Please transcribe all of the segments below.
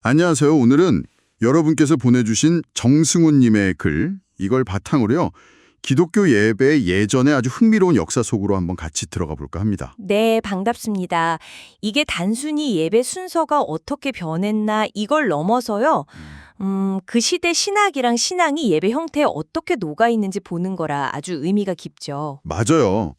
안녕하세요. 오늘은 여러분께서 보내주신 정승훈님의 글, 이걸 바탕으로요. 기독교 예배 예전의 아주 흥미로운 역사 속으로 한번 같이 들어가 볼까 합니다. 네, 반갑습니다. 이게 단순히 예배 순서가 어떻게 변했나 이걸 넘어서요. 그 시대 신학이랑 신앙이 예배 형태에 어떻게 녹아 있는지 보는 거라 아주 의미가 깊죠. 맞아요.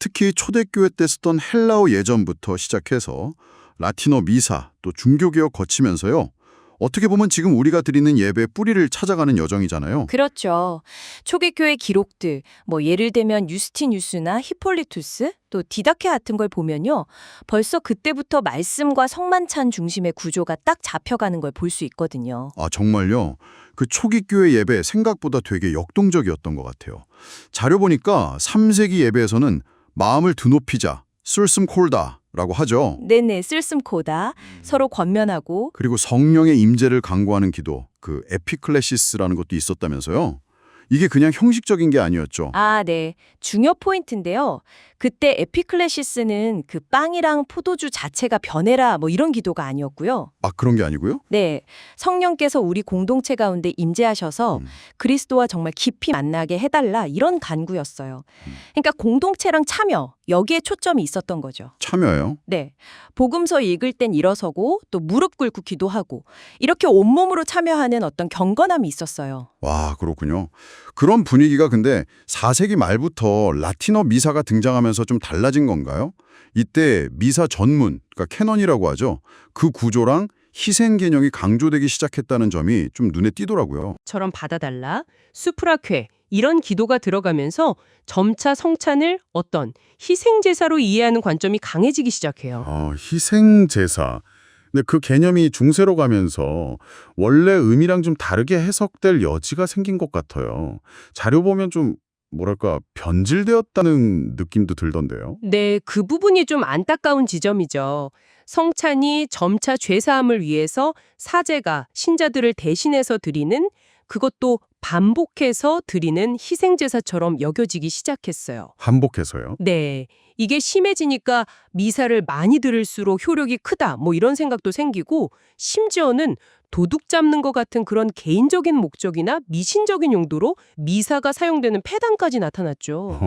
특히 초대교회 때 쓰던 헬라어 예전부터 시작해서 라틴어 미사, 또 중교개혁 거치면서요. 어떻게 보면 지금 우리가 드리는 예배의 뿌리를 찾아가는 여정이잖아요. 그렇죠. 초기교회 기록들, 예를 들면 유스티뉴스나 히폴리투스, 또 디다케 같은 걸 보면요. 벌써 그때부터 말씀과 성만찬 중심의 구조가 딱 잡혀가는 걸 볼 수 있거든요. 아, 정말요? 그 초기 교회 예배 생각보다 되게 역동적이었던 것 같아요. 자료 보니까 3세기 예배에서는 마음을 드높이자, 술슴 콜다라고 하죠. 네네, 쓸씀코다. 서로 권면하고. 그리고 성령의 임재를 강구하는 기도, 그 에피클레시스라는 것도 있었다면서요. 이게 그냥 형식적인 게 아니었죠. 아, 네. 중요 포인트인데요. 그때 에피클레시스는 그 빵이랑 포도주 자체가 변해라 이런 기도가 아니었고요. 아, 그런 게 아니고요? 네. 성령께서 우리 공동체 가운데 임재하셔서 음. 그리스도와 정말 깊이 만나게 해달라 이런 간구였어요. 그러니까 공동체랑 참여, 여기에 초점이 있었던 거죠. 참여요? 네. 복음서 읽을 땐 일어서고 또 무릎 꿇고 기도하고 이렇게 온몸으로 참여하는 어떤 경건함이 있었어요. 와, 그렇군요. 그런 분위기가 근데 4세기 말부터 라틴어 미사가 등장하면서 좀 달라진 건가요? 이때 미사 전문, 그러니까 캐넌이라고 하죠. 그 구조랑 희생 개념이 강조되기 시작했다는 점이 좀 눈에 띄더라고요. 처럼 받아달라, 수프라쾌 이런 기도가 들어가면서 점차 성찬을 어떤 희생제사로 이해하는 관점이 강해지기 시작해요. 희생 제사. 근데 그 개념이 중세로 가면서 원래 의미랑 좀 다르게 해석될 여지가 생긴 것 같아요. 자료 보면 좀 뭐랄까 변질되었다는 느낌도 들던데요. 네, 그 부분이 좀 안타까운 지점이죠. 성찬이 점차 죄사함을 위해서 사제가 신자들을 대신해서 드리는 그것도 반복해서 드리는 희생제사처럼 여겨지기 시작했어요. 한복해서요. 네. 이게 심해지니까 미사를 많이 들을수록 효력이 크다 이런 생각도 생기고 심지어는 도둑 잡는 것 같은 그런 개인적인 목적이나 미신적인 용도로 미사가 사용되는 폐단까지 나타났죠.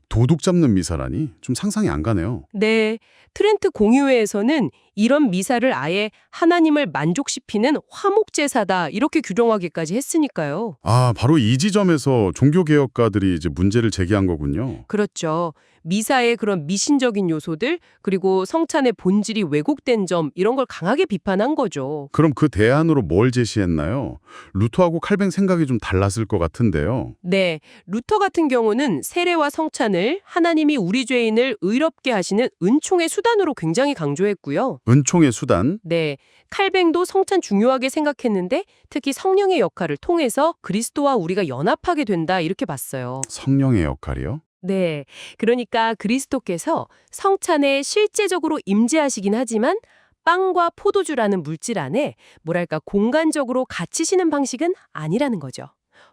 도둑 잡는 미사라니 좀 상상이 안 가네요. 네. 트렌트 공의회에서는 이런 미사를 아예 하나님을 만족시키는 화목제사다 이렇게 규정하기까지 했으니까요. 아, 바로 이 지점에서 종교개혁가들이 이제 문제를 제기한 거군요. 그렇죠. 미사의 그런 미신적인 요소들 그리고 성찬의 본질이 왜곡된 점 이런 걸 강하게 비판한 거죠. 그럼 그 대안으로 뭘 제시했나요? 루터하고 칼뱅 생각이 좀 달랐을 것 같은데요. 네, 루터 같은 경우는 세례와 성찬을 하나님이 우리 죄인을 의롭게 하시는 은총의 수단으로 굉장히 강조했고요. 은총의 수단? 네, 칼뱅도 성찬 중요하게 생각했는데 특히 성령의 역할을 통해서 그리스도와 우리가 연합하게 된다 이렇게 봤어요. 성령의 역할이요? 네, 그러니까 그리스도께서 성찬에 실제적으로 임재하시긴 하지만 빵과 포도주라는 물질 안에 뭐랄까 공간적으로 갇히시는 방식은 아니라는 거죠.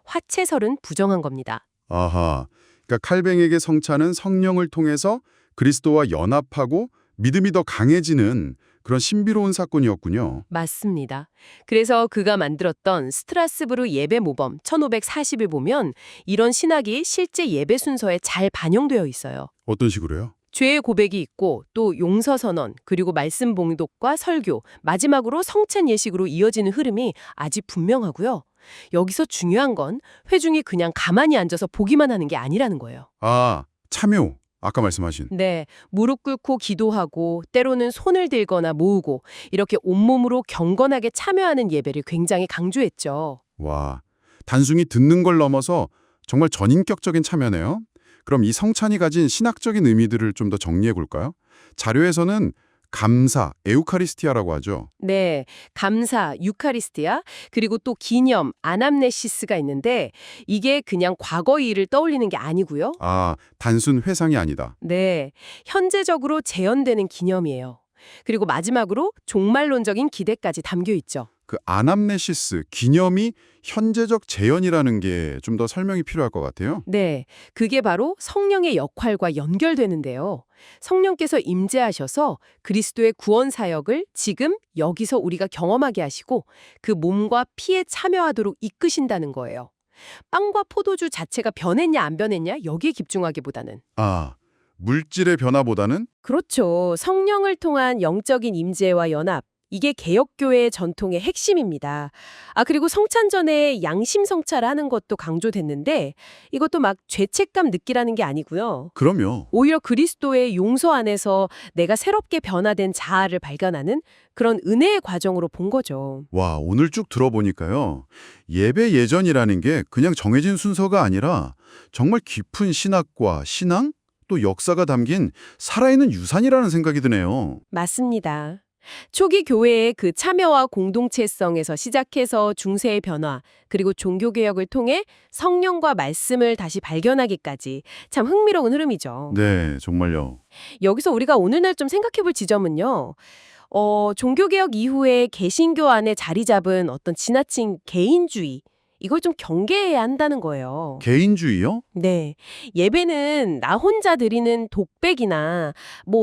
화채설은 부정한 겁니다. 아하. 그러니까 칼뱅에게 성찬은 성령을 통해서 그리스도와 연합하고 믿음이 더 강해지는 그런 신비로운 사건이었군요. 맞습니다. 그래서 그가 만들었던 스트라스부르 예배 모범 1540을 보면 이런 신학이 실제 예배 순서에 잘 반영되어 있어요. 어떤 식으로요? 죄의 고백이 있고 또 용서 선언, 그리고 말씀 봉독과 설교, 마지막으로 성찬 예식으로 이어지는 흐름이 아주 분명하고요. 여기서 중요한 건 회중이 그냥 가만히 앉아서 보기만 하는 게 아니라는 거예요. 아, 참요. 아까 말씀하신. 네, 무릎 꿇고 기도하고 때로는 손을 들거나 모으고 이렇게 온몸으로 경건하게 참여하는 예배를 굉장히 강조했죠. 와, 단순히 듣는 걸 넘어서 정말 전인격적인 참여네요. 그럼 이 성찬이 가진 신학적인 의미들을 좀 더 정리해 볼까요? 자료에서는 감사, 에우카리스티아라고 하죠. 네, 감사, 유카리스티아, 그리고 또 기념, 아남네시스가 있는데 이게 그냥 과거의 일을 떠올리는 게 아니고요. 아, 단순 회상이 아니다. 네, 현재적으로 재현되는 기념이에요. 그리고 마지막으로 종말론적인 기대까지 담겨 있죠. 그 아남네시스, 기념이 현재적 재현이라는 게 좀 더 설명이 필요할 것 같아요. 네, 그게 바로 성령의 역할과 연결되는데요. 성령께서 임재하셔서 그리스도의 구원 사역을 지금 여기서 우리가 경험하게 하시고 그 몸과 피에 참여하도록 이끄신다는 거예요. 빵과 포도주 자체가 변했냐 안 변했냐 여기에 집중하기보다는. 아, 물질의 변화보다는 그렇죠. 성령을 통한 영적인 임재와 연합. 이게 개혁교회의 전통의 핵심입니다. 그리고 성찬 전에 양심 성찰을 하는 것도 강조됐는데 이것도 막 죄책감 느끼라는 게 아니고요. 그럼요. 오히려 그리스도의 용서 안에서 내가 새롭게 변화된 자아를 발견하는 그런 은혜의 과정으로 본 거죠. 와, 오늘 쭉 들어보니까요. 예배 예전이라는 게 그냥 정해진 순서가 아니라 정말 깊은 신학과 신앙 또 역사가 담긴 살아있는 유산이라는 생각이 드네요. 맞습니다. 초기 교회의 그 참여와 공동체성에서 시작해서 중세의 변화, 그리고 종교개혁을 통해 성령과 말씀을 다시 발견하기까지 참 흥미로운 흐름이죠. 네, 정말요. 여기서 우리가 오늘날 좀 생각해볼 지점은요. 종교개혁 이후에 개신교 안에 자리 잡은 어떤 지나친 개인주의, 이걸 좀 경계해야 한다는 거예요. 개인주의요? 네. 예배는 나 혼자 드리는 독백이나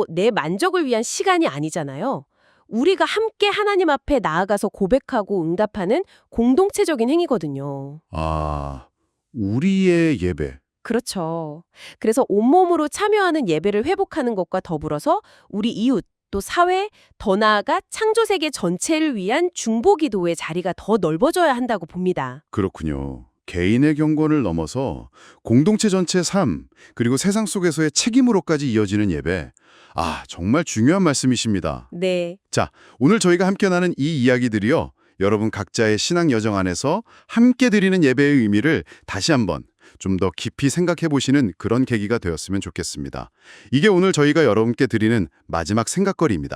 내 만족을 위한 시간이 아니잖아요. 우리가 함께 하나님 앞에 나아가서 고백하고 응답하는 공동체적인 행위거든요. 아, 우리의 예배. 그렇죠. 그래서 온몸으로 참여하는 예배를 회복하는 것과 더불어서 우리 이웃, 또 사회, 더 나아가 창조세계 전체를 위한 중보기도의 자리가 더 넓어져야 한다고 봅니다. 그렇군요. 개인의 경건을 넘어서 공동체 전체의 삶, 그리고 세상 속에서의 책임으로까지 이어지는 예배. 아, 정말 중요한 말씀이십니다. 네. 자, 오늘 저희가 함께 나눈 이 이야기들이요. 여러분 각자의 신앙 여정 안에서 함께 드리는 예배의 의미를 다시 한번 좀 더 깊이 생각해 보시는 그런 계기가 되었으면 좋겠습니다. 이게 오늘 저희가 여러분께 드리는 마지막 생각거리입니다.